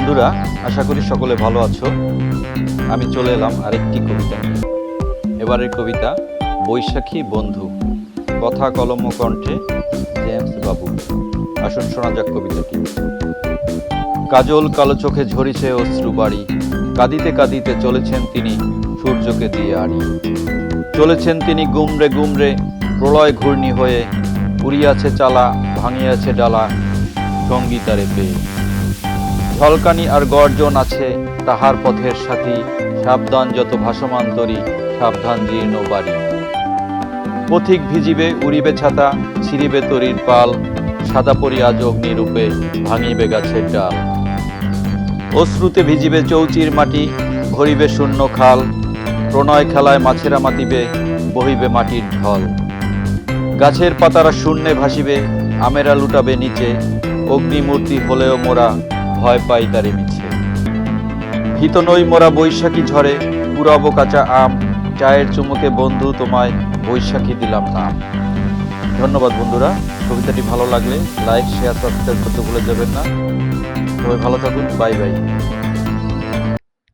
বন্ধুরা, আশা করি সকলে ভালো আছো। আমি চলে এলাম আরেকটি কবিতা নিয়ে। এবারের কবিতা বৈশাখী বন্ধু, কথা কলম ও কণ্ঠে জেমস বাবু। আসুন শোনা যাক কবিতাটি। কাজল কালো চোখে ঝরিছে অশ্রু বাড়ি, কাঁদিতে কাঁদিতে চলেছেন তিনি সূর্যকে দিয়ে আড়ি। চলেছেন তিনি গুমরে গুমরে প্রলয় ঘূর্ণি হয়ে, উড়িয়াছে চালা ভাঙিয়াছে ডালা সঙ্গীতারে পেয়ে। ঝলকানি আর গর্জন আছে তাহার পথের সাথী, সাবধান যত ভাসমান তরি সাবধান জীর্ণ বাড়ি। পথিক ভিজিবে উড়িবে ছাতা, ছিঁড়িবে তরির পাল, সাদা পরি আজ অগ্নিরূপে ভাঙিবে গাছের ডাল। অশ্রুতে ভিজিবে চৌচির মাটি, ভরিবে শূন্য খাল, প্রণয় খেলায় মাছেরা মাতিবে বহিবে মাটির ঢল। গাছের পাতারা শূন্যে ভাসিবে, আমেরা লুটাবে নিচে, অগ্নিমূর্তি হলেও মোরা ভয় পাই তারে মিছে। ভীত নই মোরা বৈশাখী ঝড়ে, পুরাবো কাঁচা আম, চায়ের চুমুকে বন্ধু তোমায় বৈশাখী দিলাম নাম। ধন্যবাদ বন্ধুরা। কবিতাটি ভালো লাগলে লাইক, শেয়ার, সাবস্ক্রাইব করতে ভুলে যাবেন না। সবাই ভালো থাকুন। Bye bye.